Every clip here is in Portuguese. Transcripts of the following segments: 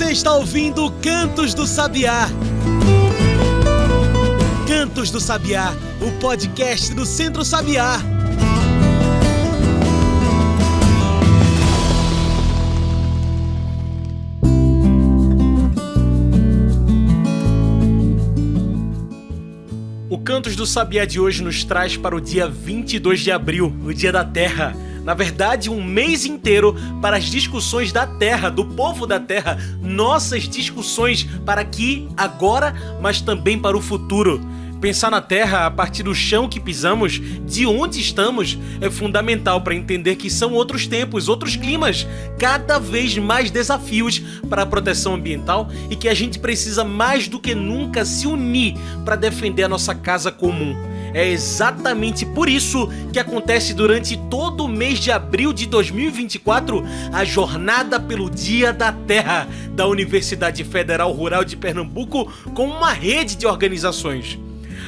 Você está ouvindo Cantos do Sabiá. Cantos do Sabiá, o podcast do Centro Sabiá. O Cantos do Sabiá de hoje nos traz para o dia 22 de abril, o Dia da Terra. Na verdade, um mês inteiro para as discussões da Terra, do povo da Terra, nossas discussões para aqui, agora, mas também para o futuro. Pensar na Terra a partir do chão que pisamos, de onde estamos, é fundamental para entender que são outros tempos, outros climas, cada vez mais desafios para a proteção ambiental e que a gente precisa mais do que nunca se unir para defender a nossa casa comum. É exatamente por isso que acontece durante todo o mês de abril de 2024 a Jornada pelo Dia da Terra da Universidade Federal Rural de Pernambuco com uma rede de organizações.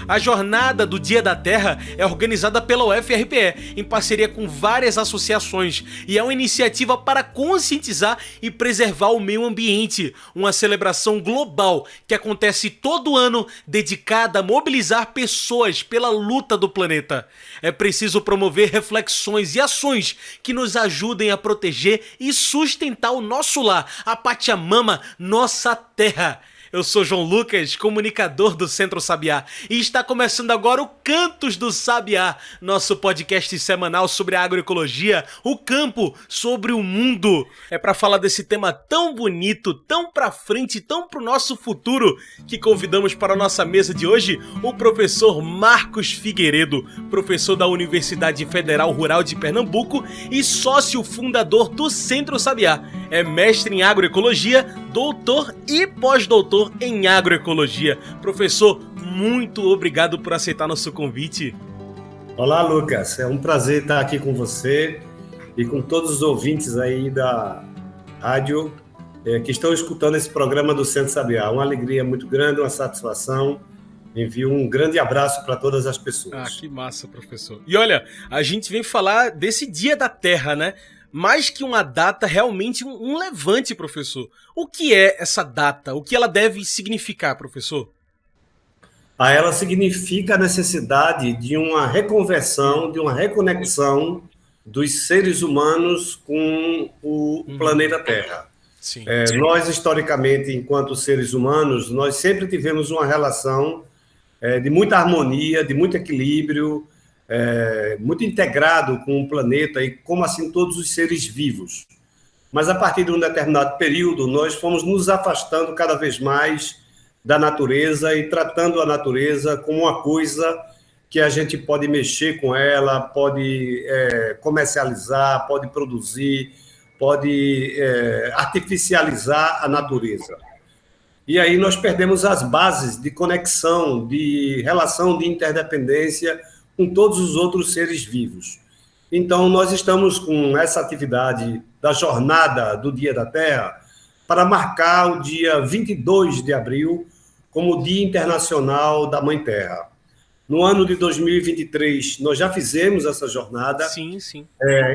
A Jornada do Dia da Terra é organizada pela UFRPE, em parceria com várias associações, e é uma iniciativa para conscientizar e preservar o meio ambiente, uma celebração global que acontece todo ano dedicada a mobilizar pessoas pela luta do planeta. É preciso promover reflexões e ações que nos ajudem a proteger e sustentar o nosso lar, a Pachamama, nossa terra. Eu sou João Lucas, comunicador do Centro Sabiá, e está começando agora o Cantos do Sabiá, nosso podcast semanal sobre a agroecologia, o campo, sobre o mundo. É para falar desse tema tão bonito, tão para frente, tão para o nosso futuro, que convidamos para a nossa mesa de hoje o professor Marcos Figueiredo, professor da Universidade Federal Rural de Pernambuco e sócio fundador do Centro Sabiá. É mestre em agroecologia, doutor e pós-doutor em agroecologia. Professor, muito obrigado por aceitar nosso convite. Olá, Lucas. É um prazer estar aqui com você e com todos os ouvintes aí da rádio que estão escutando esse programa do Centro Sabiá. Uma alegria muito grande, uma satisfação. Envio um grande abraço para todas as pessoas. Ah, que massa, professor. E olha, a gente vem falar desse Dia da Terra, né? Mais que uma data, realmente um levante, professor. O que é essa data? O que ela deve significar, professor? Ela significa a necessidade de uma reconversão, de uma reconexão dos seres humanos com o planeta Terra. Sim. Nós, historicamente, enquanto seres humanos, nós sempre tivemos uma relação de muita harmonia, de muito equilíbrio, muito integrado com o planeta e, como assim, todos os seres vivos. Mas, a partir de um determinado período, nós fomos nos afastando cada vez mais da natureza e tratando a natureza como uma coisa que a gente pode mexer com ela, pode comercializar, pode produzir, pode artificializar a natureza. E aí nós perdemos as bases de conexão, de relação de interdependência com todos os outros seres vivos. Então, nós estamos com essa atividade da Jornada do Dia da Terra para marcar o dia 22 de abril como o Dia Internacional da Mãe Terra. No ano de 2023, nós já fizemos essa jornada. Sim, sim.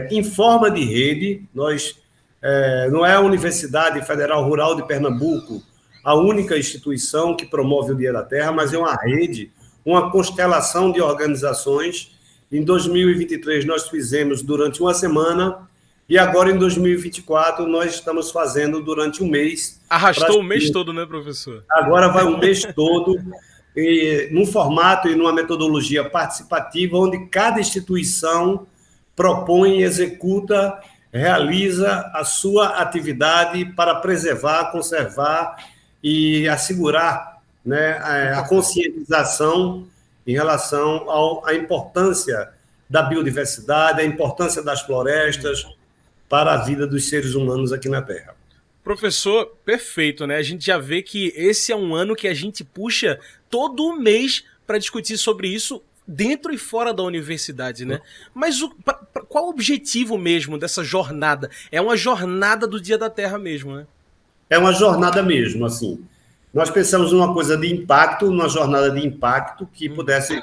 Em forma de rede. Não é a Universidade Federal Rural de Pernambuco a única instituição que promove o Dia da Terra, mas é uma rede, uma constelação de organizações. Em 2023, nós fizemos durante uma semana e agora, em 2024, nós estamos fazendo durante um mês. Arrastou o mês todo, né, professor? Agora vai o mês todo, num formato e numa metodologia participativa, onde cada instituição propõe, executa, realiza a sua atividade para preservar, conservar e assegurar, né, a conscientização em relação à importância da biodiversidade, a importância das florestas para a vida dos seres humanos aqui na Terra. Professor, perfeito, né? A gente já vê que esse é um ano que a gente puxa todo o mês para discutir sobre isso dentro e fora da universidade, né? Mas qual o objetivo mesmo dessa jornada? É uma jornada do Dia da Terra mesmo, né? É uma jornada mesmo, assim. Nós pensamos numa coisa de impacto, numa jornada de impacto que pudesse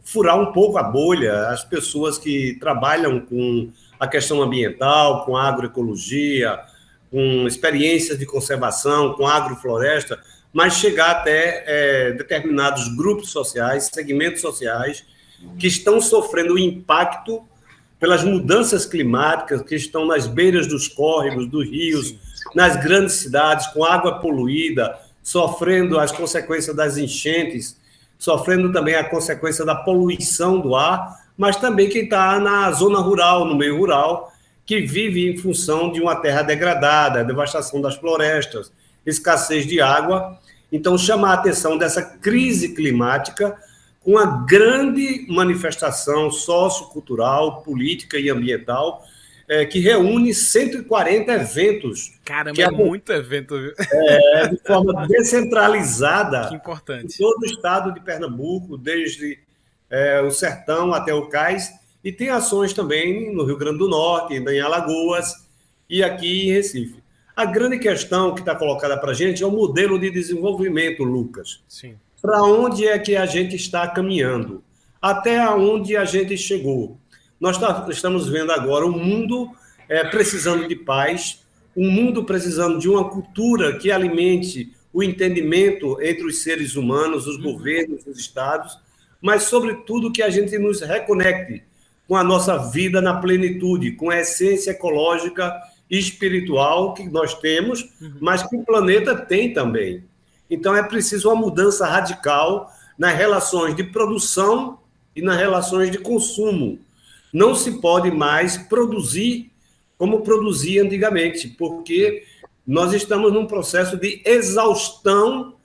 furar um pouco a bolha, as pessoas que trabalham com a questão ambiental, com a agroecologia, com experiências de conservação, com agrofloresta, mas chegar até determinados grupos sociais, segmentos sociais, que estão sofrendo o impacto pelas mudanças climáticas, que estão nas beiras dos córregos, dos rios, nas grandes cidades, com água poluída, sofrendo as consequências das enchentes, sofrendo também a consequência da poluição do ar, mas também quem está na zona rural, no meio rural, que vive em função de uma terra degradada, devastação das florestas, escassez de água. Então, chamar a atenção dessa crise climática com uma grande manifestação sociocultural, política e ambiental, que reúne 140 eventos. Caramba, é muito evento. De forma descentralizada. Que importante. Em todo o estado de Pernambuco, desde o Sertão até o Cais, e tem ações também no Rio Grande do Norte, em Alagoas e aqui em Recife. A grande questão que está colocada para a gente é o modelo de desenvolvimento, Lucas. Sim. Para onde é que a gente está caminhando? Até onde a gente chegou? Nós estamos vendo agora o mundo precisando de paz, o mundo precisando de uma cultura que alimente o entendimento entre os seres humanos, os governos, os estados, mas, sobretudo, que a gente nos reconecte com a nossa vida na plenitude, com a essência ecológica e espiritual que nós temos, mas que o planeta tem também. Então, é preciso uma mudança radical nas relações de produção e nas relações de consumo. Não se pode mais produzir como produzia antigamente, porque nós estamos num processo de exaustão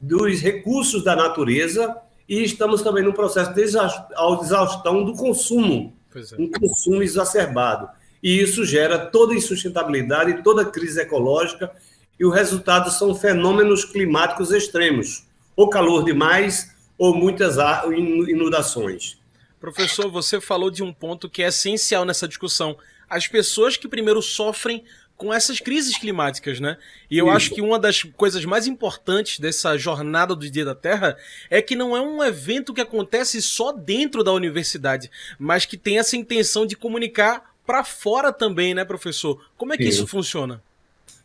dos recursos da natureza e estamos também num processo de exaustão do consumo, um consumo exacerbado. E isso gera toda insustentabilidade, toda crise ecológica, e o resultado são fenômenos climáticos extremos, ou calor demais, ou muitas inundações. Professor, você falou de um ponto que é essencial nessa discussão. As pessoas que primeiro sofrem com essas crises climáticas, né? E eu acho que uma das coisas mais importantes dessa jornada do Dia da Terra é que não é um evento que acontece só dentro da universidade, mas que tem essa intenção de comunicar para fora também, né, professor? Como é que isso funciona?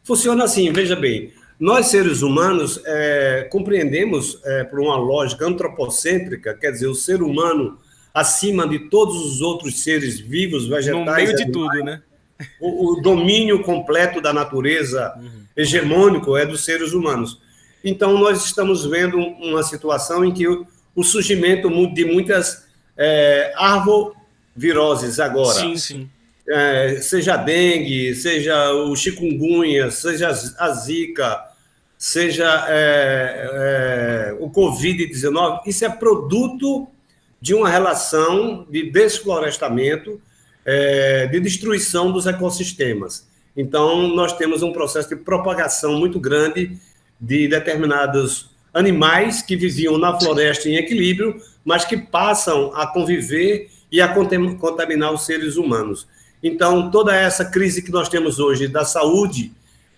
Funciona assim, veja bem, nós seres humanos compreendemos por uma lógica antropocêntrica, quer dizer, o ser humano acima de todos os outros seres vivos, vegetais... No meio de tudo, né? O domínio completo da natureza hegemônico é dos seres humanos. Então, nós estamos vendo uma situação em que o surgimento de muitas arboviroses agora. Sim, sim. Seja a dengue, seja o chikungunya, seja a zika, seja o Covid-19, isso é produto de uma relação de desflorestamento, de destruição dos ecossistemas. Então, nós temos um processo de propagação muito grande de determinados animais que viviam na floresta em equilíbrio, mas que passam a conviver e a contaminar os seres humanos. Então, toda essa crise que nós temos hoje da saúde,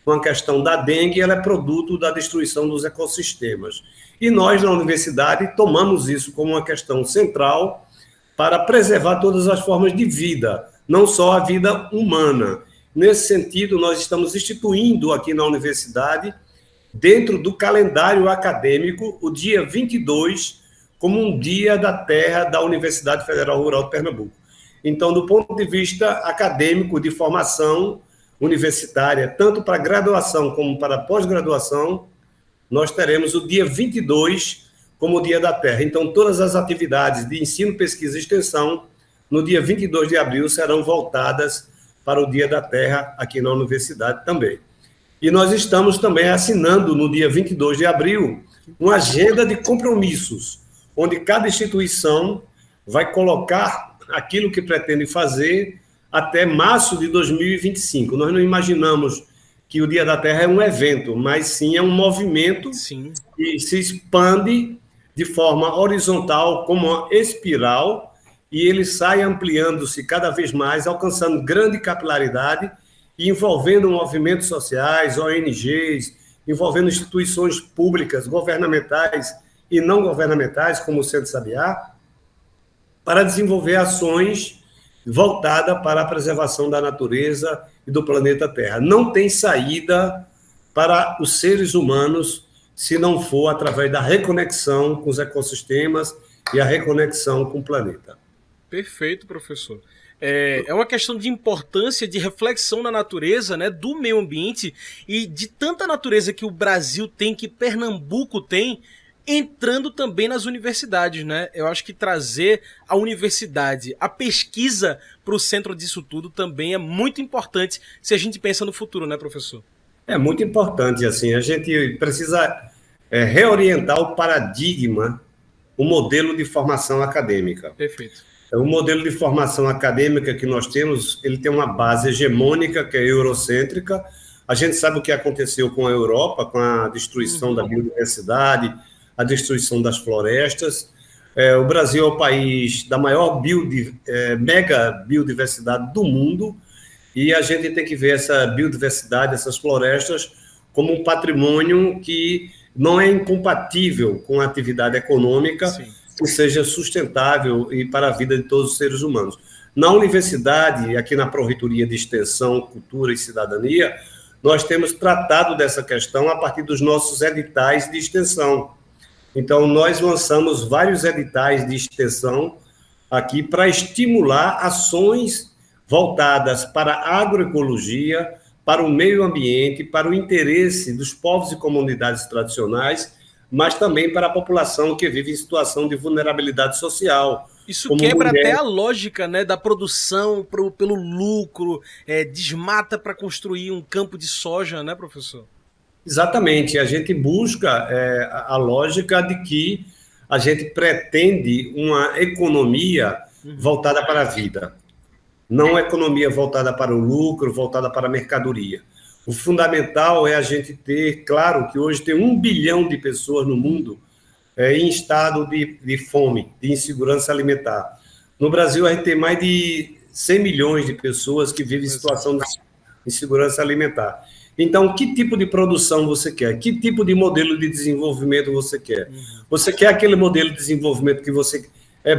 com a questão da dengue, ela é produto da destruição dos ecossistemas. E nós, na universidade, tomamos isso como uma questão central para preservar todas as formas de vida, não só a vida humana. Nesse sentido, nós estamos instituindo aqui na universidade, dentro do calendário acadêmico, o dia 22 como um Dia da Terra da Universidade Federal Rural de Pernambuco. Então, do ponto de vista acadêmico, de formação universitária, tanto para graduação como para pós-graduação, nós teremos o dia 22 como o Dia da Terra. Então, todas as atividades de ensino, pesquisa e extensão, no dia 22 de abril, serão voltadas para o Dia da Terra aqui na universidade também. E nós estamos também assinando, no dia 22 de abril, uma agenda de compromissos, onde cada instituição vai colocar aquilo que pretende fazer até março de 2025. Nós não imaginamos que o Dia da Terra é um evento, mas sim é um movimento que se expande de forma horizontal, como uma espiral, e ele sai ampliando-se cada vez mais, alcançando grande capilaridade e envolvendo movimentos sociais, ONGs, envolvendo instituições públicas, governamentais e não governamentais, como o Centro Sabiá, para desenvolver ações voltada para a preservação da natureza e do planeta Terra. Não tem saída para os seres humanos se não for através da reconexão com os ecossistemas e a reconexão com o planeta. Perfeito, professor. É uma questão de importância, de reflexão na natureza, né, do meio ambiente e de tanta natureza que o Brasil tem, que Pernambuco tem, entrando também nas universidades, né? Eu acho que trazer a universidade, a pesquisa para o centro disso tudo também é muito importante se a gente pensa no futuro, né, professor? É muito importante, assim, a gente precisa reorientar o paradigma, o modelo de formação acadêmica. Perfeito. O modelo de formação acadêmica que nós temos, ele tem uma base hegemônica, que é eurocêntrica. A gente sabe o que aconteceu com a Europa, com a destruição da biodiversidade, a destruição das florestas. O Brasil é o país da maior mega biodiversidade do mundo, e a gente tem que ver essa biodiversidade, essas florestas, como um patrimônio que não é incompatível com a atividade econômica, sim, que seja sustentável e para a vida de todos os seres humanos. Na universidade, aqui na Pró-Reitoria de Extensão, Cultura e Cidadania, nós temos tratado dessa questão a partir dos nossos editais de extensão. Então, nós lançamos vários editais de extensão aqui para estimular ações voltadas para a agroecologia, para o meio ambiente, para o interesse dos povos e comunidades tradicionais, mas também para a população que vive em situação de vulnerabilidade social. Isso quebra até a lógica, né, da produção pelo lucro, desmata para construir um campo de soja, né, professor? Exatamente, a gente busca a lógica de que a gente pretende uma economia voltada para a vida, não uma economia voltada para o lucro, voltada para a mercadoria. O fundamental é a gente ter, claro, que hoje tem 1 bilhão de pessoas no mundo em estado de fome, de insegurança alimentar. No Brasil, a gente tem mais de 100 milhões de pessoas que vivem em situação de insegurança alimentar. Então, que tipo de produção você quer? Que tipo de modelo de desenvolvimento você quer? Você quer aquele modelo de desenvolvimento que você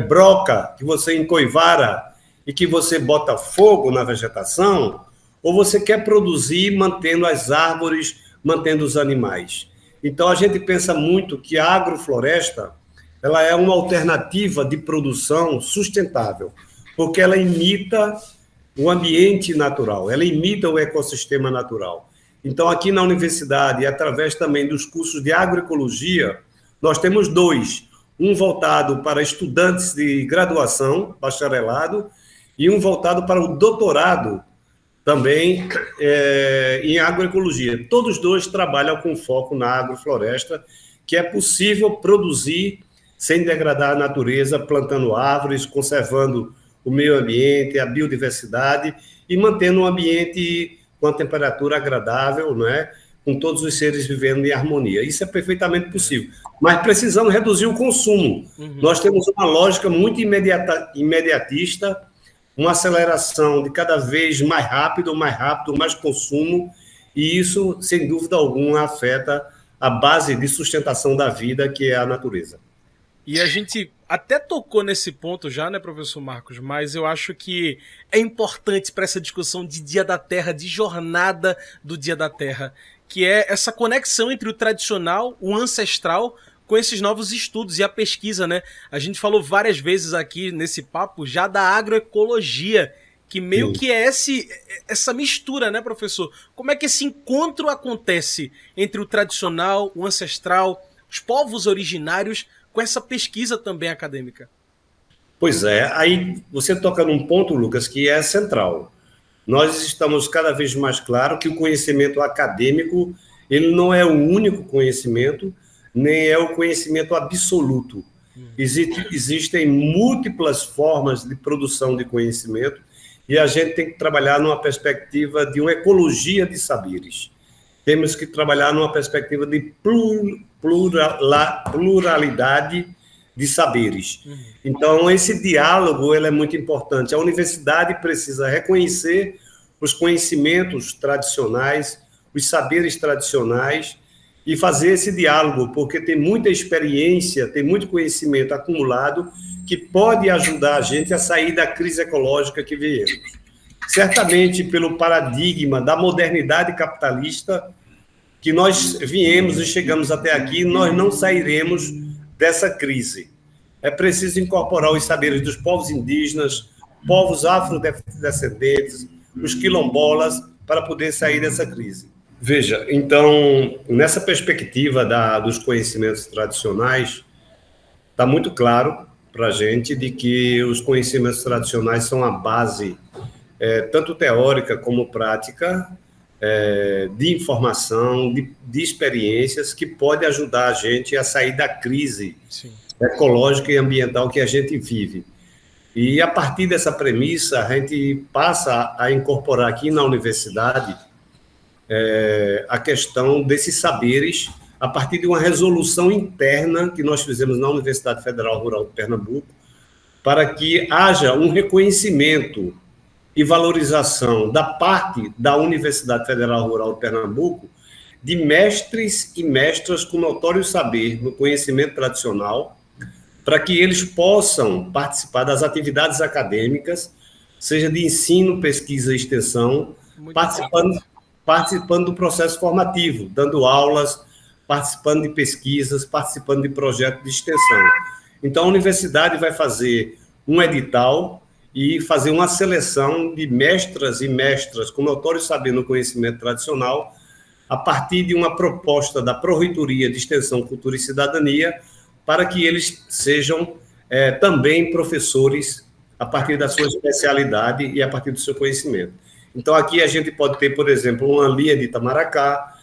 broca, que você encoivara e que você bota fogo na vegetação? Ou você quer produzir mantendo as árvores, mantendo os animais? Então, a gente pensa muito que a agrofloresta ela é uma alternativa de produção sustentável, porque ela imita o ambiente natural, ela imita o ecossistema natural. Então, aqui na universidade, através também dos cursos de agroecologia, nós temos 2. Um voltado para estudantes de graduação, bacharelado, e um voltado para o doutorado, também em agroecologia. Todos 2 trabalham com foco na agrofloresta, que é possível produzir sem degradar a natureza, plantando árvores, conservando o meio ambiente, a biodiversidade e mantendo um ambiente com a temperatura agradável, não é? Com todos os seres vivendo em harmonia. Isso é perfeitamente possível. Mas precisamos reduzir o consumo. Nós temos uma lógica muito imediatista, uma aceleração de cada vez mais rápido, mais consumo, e isso, sem dúvida alguma, afeta a base de sustentação da vida, que é a natureza. E a gente até tocou nesse ponto já, né, professor Marcos? Mas eu acho que é importante para essa discussão de Dia da Terra, de jornada do Dia da Terra, que é essa conexão entre o tradicional, o ancestral, com esses novos estudos e a pesquisa, né? A gente falou várias vezes aqui nesse papo já da agroecologia, que meio que é essa mistura, né, professor? Como é que esse encontro acontece entre o tradicional, o ancestral, os povos originários, com essa pesquisa também acadêmica? Pois é, aí você toca num ponto, Lucas, que é central. Nós estamos cada vez mais claro que o conhecimento acadêmico, ele não é o único conhecimento, nem é o conhecimento absoluto. Existem múltiplas formas de produção de conhecimento e a gente tem que trabalhar numa perspectiva de uma ecologia de saberes. Temos que trabalhar numa perspectiva de pluralidade de saberes. Então, esse diálogo ele é muito importante. A universidade precisa reconhecer os conhecimentos tradicionais, os saberes tradicionais, e fazer esse diálogo, porque tem muita experiência, tem muito conhecimento acumulado que pode ajudar a gente a sair da crise ecológica que vivemos. Certamente, pelo paradigma da modernidade capitalista que nós viemos e chegamos até aqui, nós não sairemos dessa crise. É preciso incorporar os saberes dos povos indígenas, povos afrodescendentes, os quilombolas, para poder sair dessa crise. Veja, então, nessa perspectiva dos conhecimentos tradicionais, está muito claro para a gente de que os conhecimentos tradicionais são a base, tanto teórica como prática, de informação, de experiências que pode ajudar a gente a sair da crise ecológica e ambiental que a gente vive. E, a partir dessa premissa, a gente passa a incorporar aqui na universidade a questão desses saberes, a partir de uma resolução interna que nós fizemos na Universidade Federal Rural de Pernambuco, para que haja um reconhecimento e valorização da parte da Universidade Federal Rural de Pernambuco de mestres e mestras com notório saber no conhecimento tradicional, para que eles possam participar das atividades acadêmicas, seja de ensino, pesquisa e extensão, participando do processo formativo, dando aulas, participando de pesquisas, participando de projetos de extensão. Então, a universidade vai fazer um edital e fazer uma seleção de mestras e mestras com notório saber no conhecimento tradicional, a partir de uma proposta da Pró-Reitoria de Extensão, Cultura e Cidadania, para que eles sejam também professores a partir da sua especialidade e a partir do seu conhecimento. Então, aqui a gente pode ter, por exemplo, uma Lia de Itamaracá,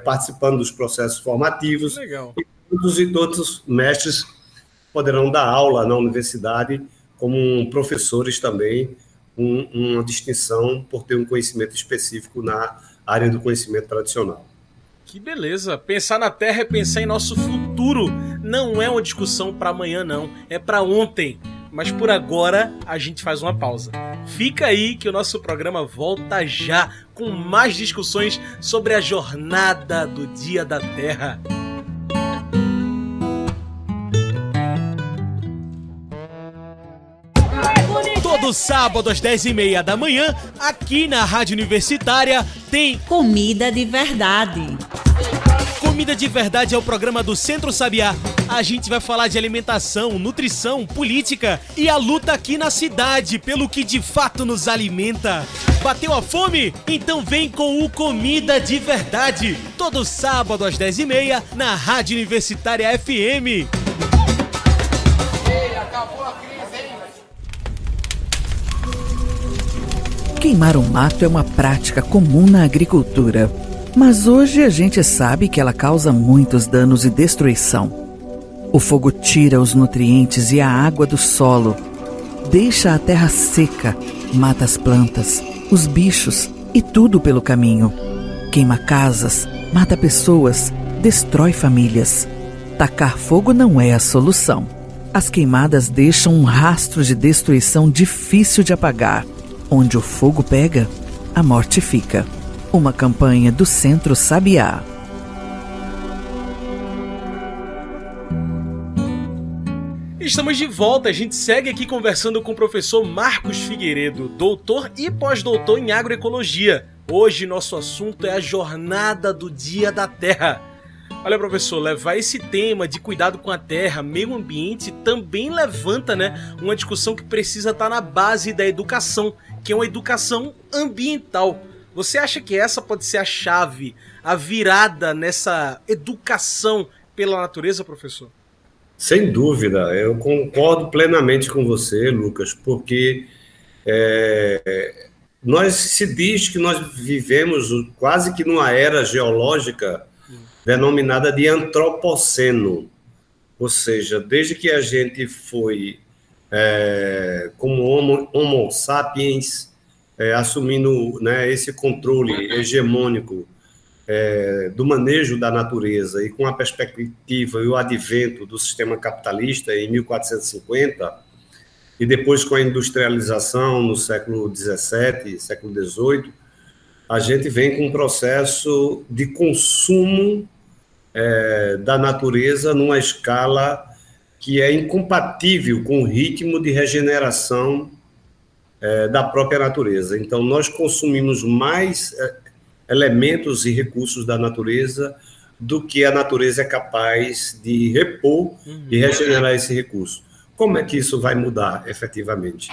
participando dos processos formativos. Legal. E todos os mestres poderão dar aula na universidade como professores também, uma distinção por ter um conhecimento específico na área do conhecimento tradicional. Que beleza! Pensar na Terra é pensar em nosso futuro. Não é uma discussão para amanhã, não. É para ontem. Mas por agora, a gente faz uma pausa. Fica aí que o nosso programa volta já com mais discussões sobre a jornada do Dia da Terra. Todo sábado às 10h30 da manhã, aqui na Rádio Universitária, tem Comida de Verdade. Comida de Verdade é o programa do Centro Sabiá. A gente vai falar de alimentação, nutrição, política e a luta aqui na cidade pelo que de fato nos alimenta. Bateu a fome? Então vem com o Comida de Verdade. Todo sábado às 10h30 na Rádio Universitária FM. Ei, acabou a crise, hein? Queimar o mato é uma prática comum na agricultura. Mas hoje a gente sabe que ela causa muitos danos e destruição. O fogo tira os nutrientes e a água do solo, deixa a terra seca, mata as plantas, os bichos e tudo pelo caminho. Queima casas, mata pessoas, destrói famílias. Tacar fogo não é a solução. As queimadas deixam um rastro de destruição difícil de apagar. Onde o fogo pega, a morte fica. Uma campanha do Centro Sabiá. Estamos de volta, a gente segue aqui conversando com o professor Marcos Figueiredo, doutor e pós-doutor em agroecologia. Hoje nosso assunto é a jornada do Dia da Terra. Olha, professor, levar esse tema de cuidado com a terra, meio ambiente, também levanta, uma discussão que precisa estar na base da educação, que é uma educação ambiental. Você acha que essa pode ser a chave, a virada nessa educação pela natureza, professor? Sem dúvida, eu concordo plenamente com você, Lucas, porque se diz que nós vivemos quase que numa era geológica denominada de antropoceno, ou seja, desde que a gente foi como Homo sapiens, assumindo esse controle hegemônico do manejo da natureza e com a perspectiva e o advento do sistema capitalista em 1450 e depois com a industrialização no século XVII, século XVIII, a gente vem com um processo de consumo da natureza numa escala que é incompatível com o ritmo de regeneração da própria natureza. Então, nós consumimos mais elementos e recursos da natureza do que a natureza é capaz de repor e regenerar esse recurso. Como é que isso vai mudar, efetivamente?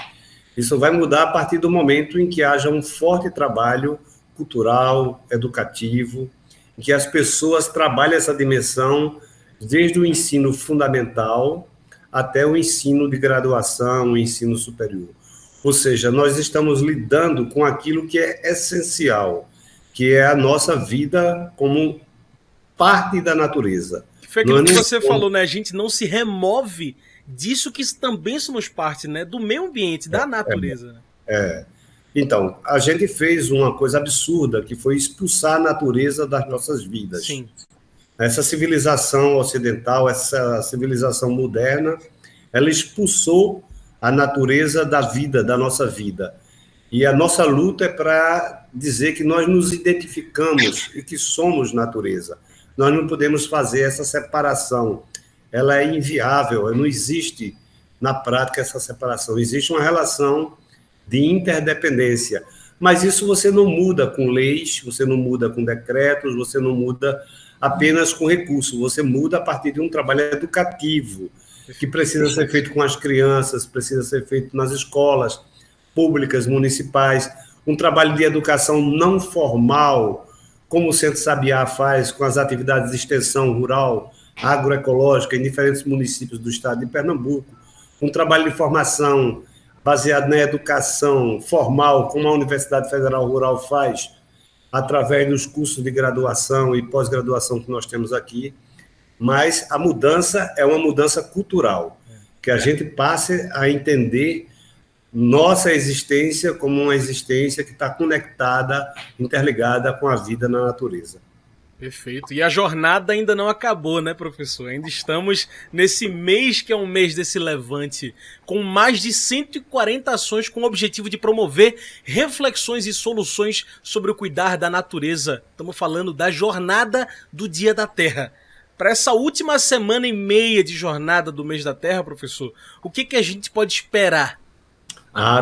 Isso vai mudar a partir do momento em que haja um forte trabalho cultural, educativo, em que as pessoas trabalhem essa dimensão desde o ensino fundamental até o ensino de graduação, o ensino superior. Ou seja, nós estamos lidando com aquilo que é essencial, que é a nossa vida como parte da natureza. Foi aquilo que você falou, né? A gente não se remove disso que também somos parte, né? Do meio ambiente, da natureza. Então, a gente fez uma coisa absurda, que foi expulsar a natureza das nossas vidas. Sim. Essa civilização ocidental, essa civilização moderna, ela expulsou a natureza da vida, da nossa vida. E a nossa luta é para dizer que nós nos identificamos e que somos natureza. Nós não podemos fazer essa separação. Ela é inviável, não existe na prática essa separação. Existe uma relação de interdependência. Mas isso você não muda com leis, você não muda com decretos, você não muda apenas com recursos, você muda a partir de um trabalho educativo, que precisa ser feito com as crianças, precisa ser feito nas escolas públicas, municipais, um trabalho de educação não formal, como o Centro Sabiá faz com as atividades de extensão rural, agroecológica, em diferentes municípios do estado de Pernambuco, um trabalho de formação baseado na educação formal, como a Universidade Federal Rural faz, através dos cursos de graduação e pós-graduação que nós temos aqui, mas a mudança é uma mudança cultural, que a gente passe a entender nossa existência como uma existência que está conectada, interligada com a vida na natureza. Perfeito. E a jornada ainda não acabou, né, professor? Ainda estamos nesse mês que é um mês desse levante, com mais de 140 ações com o objetivo de promover reflexões e soluções sobre o cuidar da natureza. Estamos falando da jornada do Dia da Terra. Para essa última semana e meia de jornada do mês da Terra, professor, o que a gente pode esperar?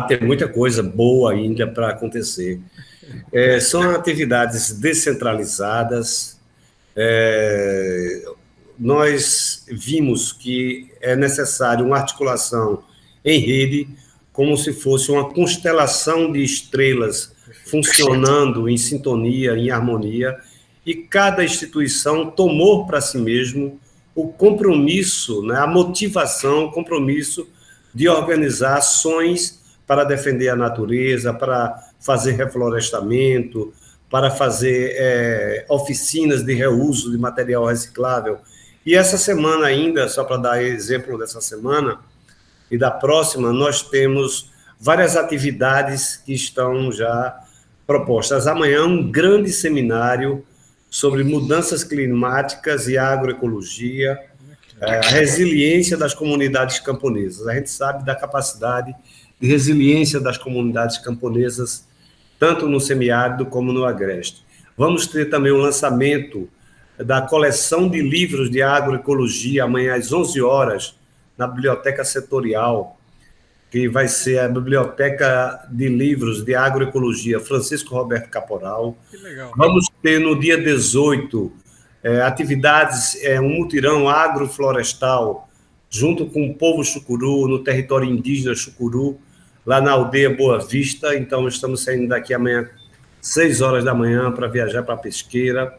Tem muita coisa boa ainda para acontecer. São atividades descentralizadas. Nós vimos que é necessário uma articulação em rede, como se fosse uma constelação de estrelas funcionando em sintonia, em harmonia, e cada instituição tomou para si mesmo o compromisso, né, a motivação, o compromisso de organizar ações para defender a natureza, para fazer reflorestamento, para fazer oficinas de reuso de material reciclável. E essa semana ainda, só para dar exemplo dessa semana e da próxima, nós temos várias atividades que estão já propostas. Amanhã, um grande seminário sobre mudanças climáticas e agroecologia, a resiliência das comunidades camponesas. A gente sabe da capacidade de resiliência das comunidades camponesas, tanto no semiárido como no agreste. Vamos ter também o lançamento da coleção de livros de agroecologia, amanhã às 11 horas, na Biblioteca Setorial, que vai ser a Biblioteca de Livros de Agroecologia Francisco Roberto Caporal. Que legal. Vamos ter no dia 18 atividades, um mutirão agroflorestal, junto com o povo chucuru, no território indígena chucuru, lá na aldeia Boa Vista. Então, estamos saindo daqui amanhã, 6 horas da manhã, para viajar para a Pesqueira.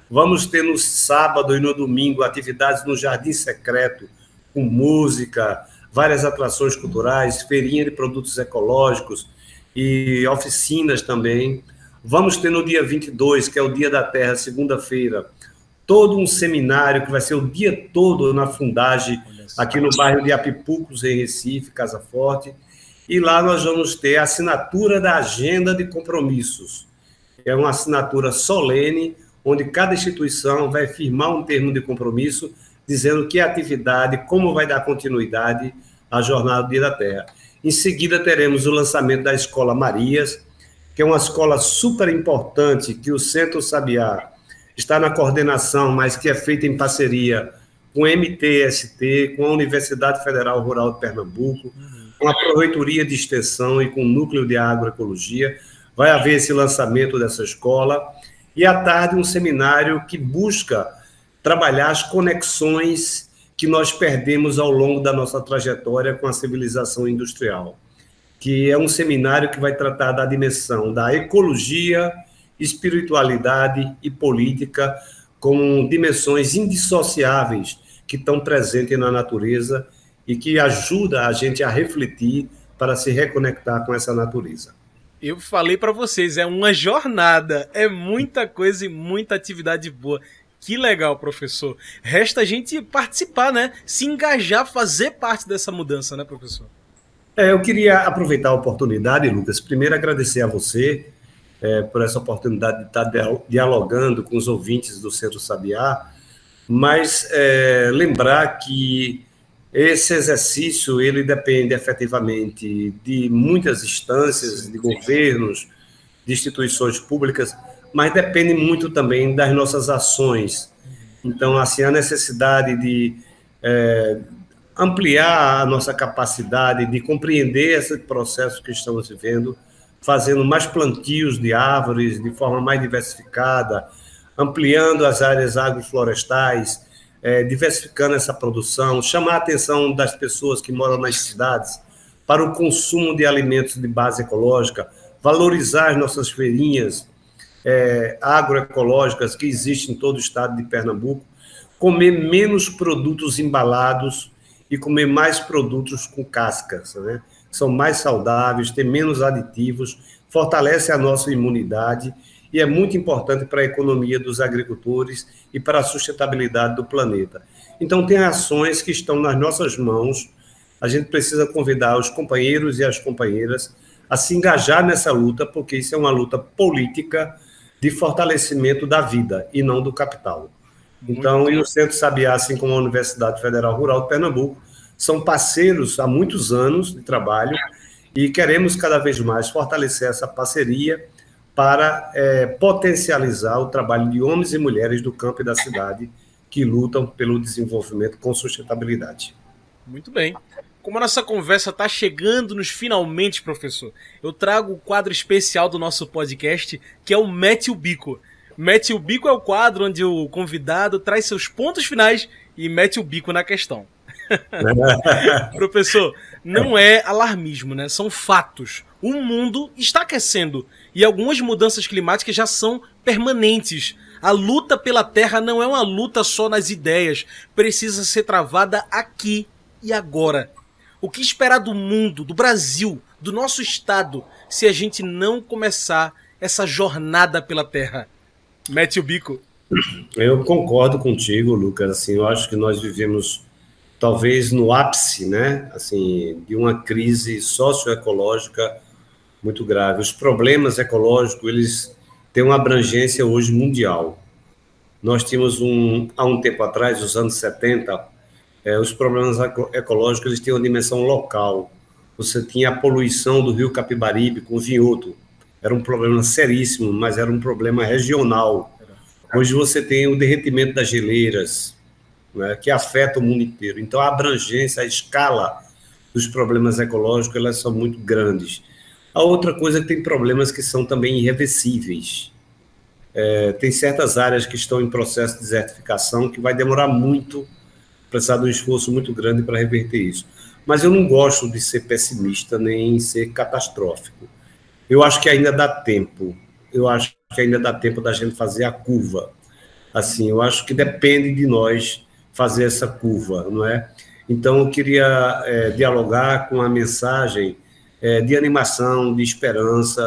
Vamos ter no sábado e no domingo atividades no Jardim Secreto, com música, várias atrações culturais, feirinha de produtos ecológicos e oficinas também. Vamos ter no dia 22, que é o Dia da Terra, segunda-feira, todo um seminário que vai ser o dia todo na Fundagem, aqui no bairro de Apipucos, em Recife, Casa Forte. E lá nós vamos ter a assinatura da Agenda de Compromissos. É uma assinatura solene, onde cada instituição vai firmar um termo de compromisso, dizendo que a atividade, como vai dar continuidade à Jornada do Dia da Terra. Em seguida, teremos o lançamento da Escola Marias, que é uma escola super importante que o Centro Sabiá está na coordenação, mas que é feita em parceria com o MTST, com a Universidade Federal Rural de Pernambuco, com a Proreitoria de Extensão e com o Núcleo de Agroecologia. Vai haver esse lançamento dessa escola. E, à tarde, um seminário que busca trabalhar as conexões que nós perdemos ao longo da nossa trajetória com a civilização industrial, que é um seminário que vai tratar da dimensão da ecologia, espiritualidade e política como dimensões indissociáveis que estão presentes na natureza e que ajuda a gente a refletir para se reconectar com essa natureza. Eu falei para vocês, é uma jornada, é muita coisa e muita atividade boa. Que legal, professor. Resta a gente participar, né? Se engajar, fazer parte dessa mudança, né, professor? Eu queria aproveitar a oportunidade, Lucas, primeiro agradecer a você por essa oportunidade de estar dialogando com os ouvintes do Centro Sabiá, mas lembrar que esse exercício ele depende efetivamente de muitas instâncias, de governos, de instituições públicas, mas depende muito também das nossas ações. Então, assim, a necessidade de ampliar a nossa capacidade de compreender esse processo que estamos vivendo, fazendo mais plantios de árvores de forma mais diversificada, ampliando as áreas agroflorestais, diversificando essa produção, chamar a atenção das pessoas que moram nas cidades para o consumo de alimentos de base ecológica, valorizar as nossas feirinhas agroecológicas que existem em todo o estado de Pernambuco, comer menos produtos embalados e comer mais produtos com cascas, né? São mais saudáveis, têm menos aditivos, fortalece a nossa imunidade e é muito importante para a economia dos agricultores e para a sustentabilidade do planeta. Então, tem ações que estão nas nossas mãos, a gente precisa convidar os companheiros e as companheiras a se engajar nessa luta, porque isso é uma luta política de fortalecimento da vida e não do capital. Então, e o Centro Sabiá, assim como a Universidade Federal Rural de Pernambuco, são parceiros há muitos anos de trabalho e queremos cada vez mais fortalecer essa parceria para potencializar o trabalho de homens e mulheres do campo e da cidade que lutam pelo desenvolvimento com sustentabilidade. Muito bem. Como a nossa conversa está chegando nos finalmente, professor, eu trago o quadro especial do nosso podcast, que é o Mete o Bico. Mete o Bico é o quadro onde o convidado traz seus pontos finais e mete o bico na questão. Professor, não é alarmismo, né? São fatos. O mundo está aquecendo e algumas mudanças climáticas já são permanentes. A luta pela terra não é uma luta só nas ideias, precisa ser travada aqui e agora. O que esperar do mundo, do Brasil, do nosso estado, se a gente não começar essa jornada pela terra? Mete o bico. Eu concordo contigo, Lucas. Assim, eu acho que nós vivemos talvez no ápice, né, assim, de uma crise socioecológica muito grave. Os problemas ecológicos, eles têm uma abrangência hoje mundial. Nós tínhamos há um tempo atrás, nos anos 70, os problemas ecológicos eles têm uma dimensão local. Você tinha a poluição do rio Capibaribe com o vinhoto. Era um problema seríssimo, mas era um problema regional. Hoje você tem o derretimento das geleiras, né, que afeta o mundo inteiro. Então, a abrangência, a escala dos problemas ecológicos, elas são muito grandes. A outra coisa é que tem problemas que são também irreversíveis. Tem certas áreas que estão em processo de desertificação que vai demorar muito, precisar de um esforço muito grande para reverter isso. Mas eu não gosto de ser pessimista nem ser catastrófico. Eu acho que ainda dá tempo. Eu acho que ainda dá tempo da gente fazer a curva. Assim, eu acho que depende de nós fazer essa curva, não é? Então, eu queria dialogar com a mensagem de animação, de esperança,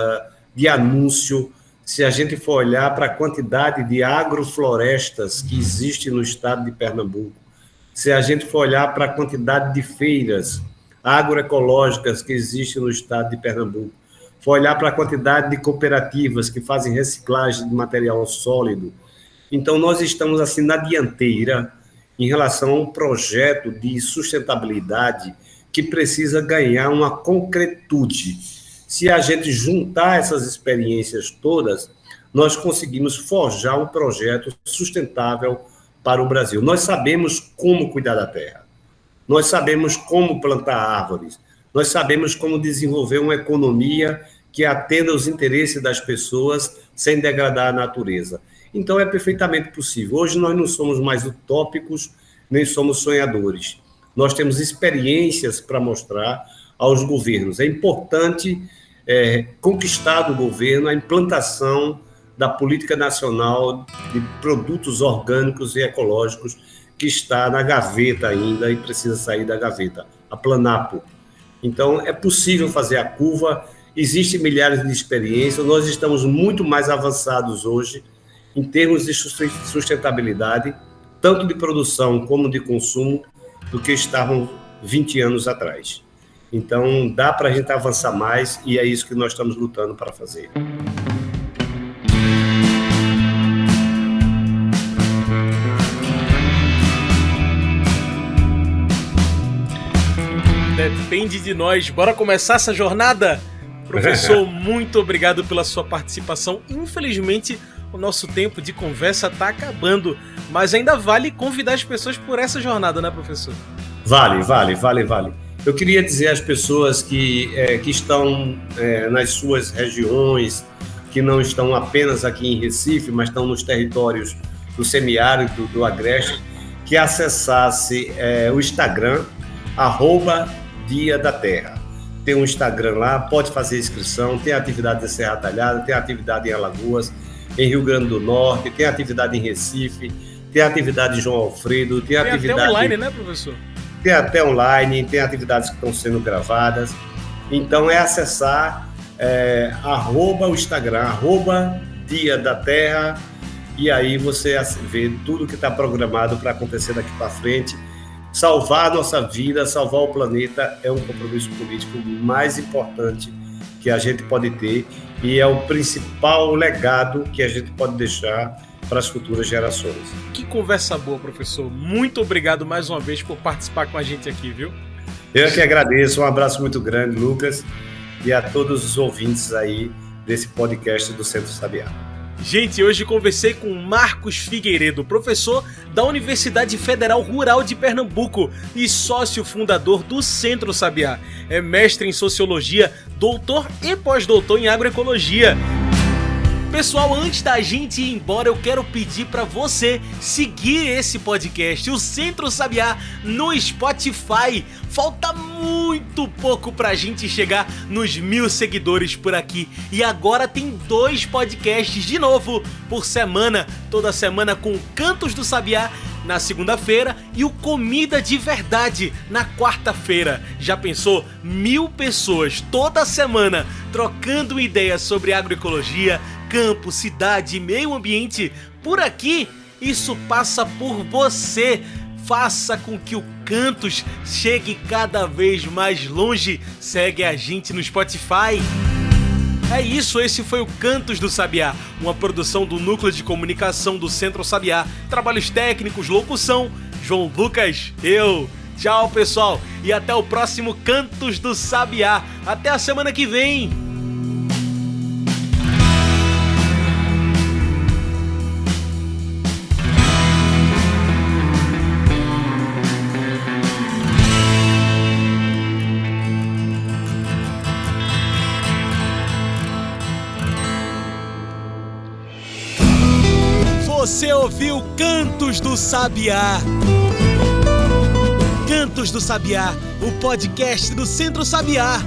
de anúncio. Se a gente for olhar para a quantidade de agroflorestas que existe no estado de Pernambuco, se a gente for olhar para a quantidade de feiras agroecológicas que existe no estado de Pernambuco, for olhar para a quantidade de cooperativas que fazem reciclagem de material sólido, então nós estamos assim na dianteira em relação a um projeto de sustentabilidade que precisa ganhar uma concretude. Se a gente juntar essas experiências todas, nós conseguimos forjar um projeto sustentável para o Brasil. Nós sabemos como cuidar da terra, nós sabemos como plantar árvores, nós sabemos como desenvolver uma economia que atenda aos interesses das pessoas sem degradar a natureza. Então, é perfeitamente possível. Hoje, nós não somos mais utópicos, nem somos sonhadores. Nós temos experiências para mostrar aos governos. É importante conquistar do governo a implantação da política nacional de produtos orgânicos e ecológicos, que está na gaveta ainda e precisa sair da gaveta, a Planapo. Então, é possível fazer a curva, existem milhares de experiências, nós estamos muito mais avançados hoje em termos de sustentabilidade, tanto de produção como de consumo, do que estavam 20 anos atrás. Então, dá para a gente avançar mais e é isso que nós estamos lutando para fazer. Depende de nós. Bora começar essa jornada? Professor, muito obrigado pela sua participação. Infelizmente, o nosso tempo de conversa está acabando, mas ainda vale convidar as pessoas por essa jornada, né, professor? Vale. Eu queria dizer às pessoas que estão nas suas regiões, que não estão apenas aqui em Recife, mas estão nos territórios do semiárido, do Agreste, que acessasse o Instagram, @Dia da Terra. Tem um Instagram lá, pode fazer inscrição, tem atividade em Serra Talhada, tem atividade em Alagoas, em Rio Grande do Norte, tem atividade em Recife, tem atividade em João Alfredo, tem atividade... até online, né, professor? Tem até online, tem atividades que estão sendo gravadas. Então, é acessar o Instagram, @Dia da Terra, e aí você vê tudo que está programado para acontecer daqui para frente. Salvar a nossa vida, salvar o planeta é um compromisso político mais importante que a gente pode ter e é o principal legado que a gente pode deixar para as futuras gerações. Que conversa boa, professor. Muito obrigado mais uma vez por participar com a gente aqui, viu? Eu que agradeço. Um abraço muito grande, Lucas, e a todos os ouvintes aí desse podcast do Centro Sabiá. Gente, hoje conversei com Marcos Figueiredo, professor da Universidade Federal Rural de Pernambuco e sócio fundador do Centro Sabiá. É mestre em Sociologia, doutor e pós-doutor em Agroecologia. Pessoal, antes da gente ir embora, eu quero pedir para você seguir esse podcast, o Centro Sabiá, no Spotify. Falta muito pouco pra gente chegar nos 1000 seguidores por aqui. E agora tem 2 podcasts de novo por semana, toda semana com Cantos do Sabiá na segunda-feira e o Comida de Verdade na quarta-feira. Já pensou? 1000 pessoas toda semana trocando ideias sobre agroecologia, campo, cidade, meio ambiente. Por aqui, isso passa por você. Faça com que o Cantos chegue cada vez mais longe. Segue a gente no Spotify. É isso, esse foi o Cantos do Sabiá, uma produção do Núcleo de Comunicação do Centro Sabiá. Trabalhos técnicos, locução, João Lucas, eu. Tchau, pessoal, e até o próximo Cantos do Sabiá. Até a semana que vem. Você ouviu Cantos do Sabiá. Cantos do Sabiá, o podcast do Centro Sabiá.